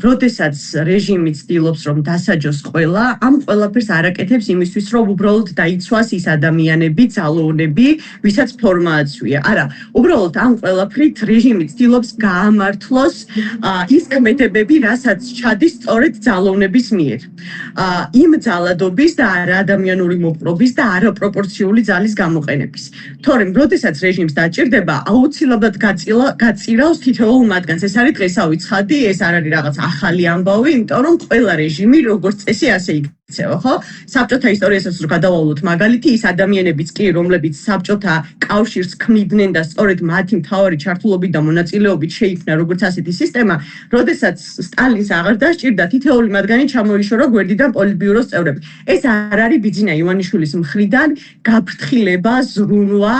როდესაც რეჟიმი ცდილობს რომ დასაჯოს ყველა, ამ ყველაფერს არაკეთებს იმისთვის, რომ უბრალოდ დაიცვას ის ადამიანები, ძალოვნები, ვისაც ფორმა აცვია. არა, უბრალოდ ამ ყველაფრით რეჟიმი ცდილობს გაამართლოს ის ქმედებები, რასაც ჩადის სწორედ ძალოვნების მიერ. იმ ძალადობის და არაადამიანური მოპყრობის და არაპროპორციული ძალის გამოყენების. თორემ, როდესაც რეჟიმს დაჭირდება, აუცილებლად გაწირავს თითოეულ მათგანს. ეს არის დღესავი ცხადი, ეს არ არის რაღაც ახალი ამბავი, იმიტომ რომ ყველა რეჟიმი როგორც წესი ასე იქცევა, ხო? საბჭოთა ისტორიასაც რო გადავალოთ მაგალითი, ის ადამიანებიც კი, რომლებიც საბჭოთა კავშირს ქმნიდნენ და სწორედ მათი მთავარი ჩართულობით და მონაწილეობით შეიქმნა როგორც ასეთი სისტემა, როდესაც სტალინს აღარ დასჭირდა, თითოეული მათგანი ჩამოიშორა გვერდიდან პოლიტბიუროს წევრები. ეს არ არის ბიძინა ივანიშვილის მხრიდან გაფრთხილება, ზრუნვა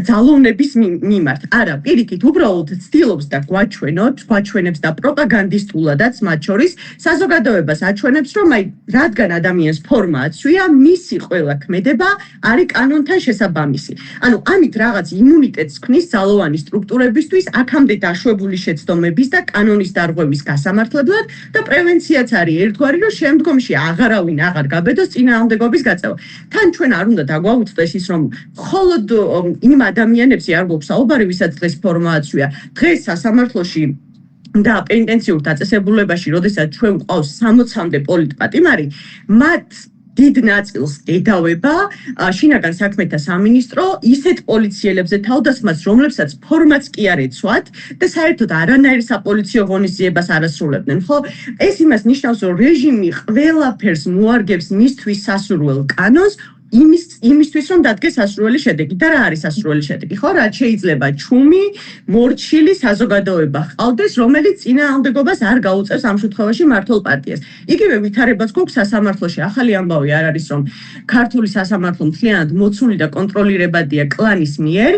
ძალოვნების მიმართ. არა, პირიქით, უბრალოდ ცდილობს და გვაჩვენებს და პროპაგანდისტულადაც მათ შორის საზოგადოებას აჩვენებს, რომ აი რადგან ადამიანს ფორმა აცვია, მისი ყველა ქმედება არის კანონთან შესაბამისი. ანუ ამით რაღაც იმუნიტეტს ქმნის ძალოვანი სტრუქტურებისთვის აქამდე დაშვებული შეცდომების და კანონის დარღვევის გასამართლებლად და პრევენციაც არის ერთგვარი, რომ შემდგომში აღარავინ აღარ გაბედოს წინააღმდეგობის გაწევა. თან ჩვენ არ უნდა დაგვაუწყდეს ის, რომ მხოლოდ იმ ადამიანებზე არ გვაქვს საუბარი, ვისაც დღეს ფორმა აცვია. დღეს სასამართლოში და პენიტენციურ დაწესებულებაში, როდესაც ჩვენ გვყავს 60-მდე პოლიტპატიმარი, მათ დიდ ნაწილს ედავება შინაგან საქმეთა სამინისტრო ისეთ პოლიციელებზე თავდასხმას, რომლებსაც ფორმაც კი არ ეცვათ და საერთოდ არანაირ საპოლიციო ღონისძიებას არ ასრულებდნენ, ხო? ეს იმას ნიშნავს, რომ რეჟიმი ყველაფერს მოარგებს მისთვის სასურველ კანონს, იმისთვის რომ დადგეს სასურველი შედეგი. და რა არის სასურველი შედეგი? ხო, რაც შეიძლება ჩუმი, მორჩილი საზოგადოება ჰყავდეს, რომელიც წინააღმდეგობას არ გაუწევს ამ შემთხვევაში მმართველ პარტიას. იგივე ვითარებაც გვაქვს სასამართლოში. ახალი ამბავი არ არის, რომ ქართული სასამართლო მთლიანად მოცული და კონტროლირებადია კლანის მიერ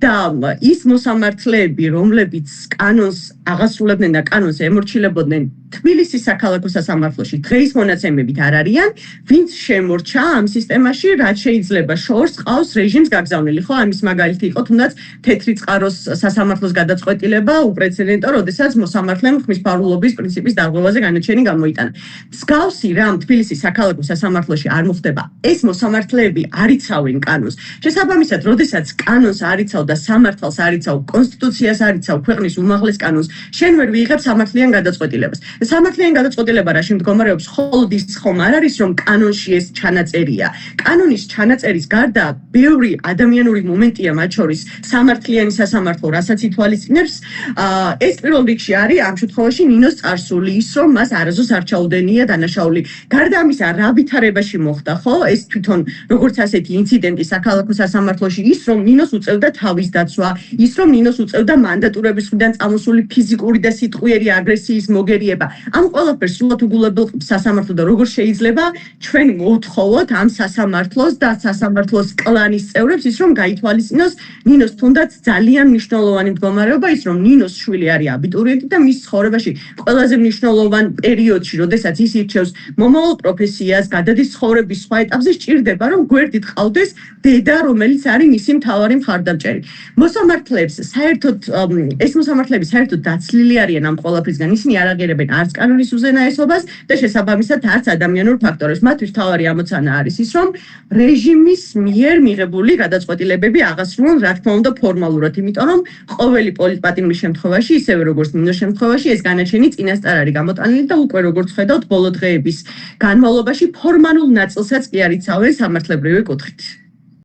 და ის მოსამართლეები, რომლებიც კანონს აღასრულებდნენ და კანონს ემორჩილებოდნენ, თბილისის საქალაქო სასამართლოში დღეის მონაცემებით არ არიან, ვინც შემორჩა ამ სისტემაში, რაც შეიძლება შორს ყავს რეჟიმს გაგზავნილი, ხო? ამის მაგალითი იყო თუნდაც თეთრი წყაროს სასამართლოს გადაწყვეტილება უპრეცედენტო, როდესაც მოსამართლემ ხმისფარულობის პრინციპის დარღვევაზე განაჩენი გამოიტანა. მსგავსი რამ თბილისის საქალაქო სასამართლოში არ მოხდება. ეს მოსამართლეები არ იცავენ კანონს. შესაბამისად, როდესაც კანონს არ იცავ და სამართალს არ იცავ, კონსტიტუციას არ იცავ, ქვეყნის უმაღლეს კანონს, შენ ვერ ვიღებ სამართლიან გადაწყვეტილებას. სამართლიან გადაწყვეტილება რა შემდგომარეობს, მხოლოდ ის ხომ არ არის, რომ კანონში ეს ჩანაწერია. კანონის ჩანაწერის გარდა ბევრი ადამიანური მომენტია, მათ შორის სამართლიანი სასამართლო, რასაც ითვალისწინებს, ეს პირველ რიგში არის ამ შემთხვევაში ნინოს წარსული, ის რომ მას არასდროს არ ჩაუდენია დანაშაული. გარდა ამისა, რა ვითარებაში მოხდა, ხო? ეს თვითონ როგორც ასეთი ინციდენტი საქალაქო სასამართლოში, ის რომ ნინოს უწევდა თავის დაცვა, ის რომ ნინოს უწევდა მანდატურების მხრიდან წამოსული ფიზიკური და სიტყვიერი აგრესიის მოგერიება. ამ ყველაფერს სულად უგულებელყოფს სასამართლო და როგორ შეიძლება ჩვენ მოვთხოვოთ ამ სასამართლოს და სასამართლოს კლანის წევრებს ის რომ გაითვალისწინოს ნინოს თუნდაც ძალიან მნიშვნელოვანი მდგომარეობა ის რომ ნინოს შვილი არის აბიტურიენტი და მის ცხოვრებაში ყველაზე მნიშვნელოვან პერიოდში, როდესაც ის ირჩევს მომავალ პროფესიას, გადადის ცხოვრების სხვა ეტაპზე, სჭირდება რომ გვერდით ყავდეს დედა, რომელიც არის მისი მთავარი მხარდამჭერი. მოსამართლეებს საერთოდ ეს მოსამართლეები საერთოდ დაცლილი არიან ამ ყველაფრისგან, ისინი არ აღიარებენ არც კანონის უზენაესობას და შესაბამისად არც ადამიანურ ფაქტორებს. მათთვის მთავარი ამოცანა არის ის, რომ რეჟიმის მიერ მიღებული გადაწყვეტილებები აღასრულონ, რა თქმა უნდა, ფორმალურად, იმიტომ რომ ყოველი პოლიტპატიმრის შემთხვევაში, ისევე როგორც ნინოს შემთხვევაში, ეს განაჩენი წინასწარ არის გამოტანილი და უკვე როგორც ხედავთ, ბოლო დღეების განმავლობაში ფორმალურ ნაწილსაც კი არ იცავენ სამართლებრივი კუთხით.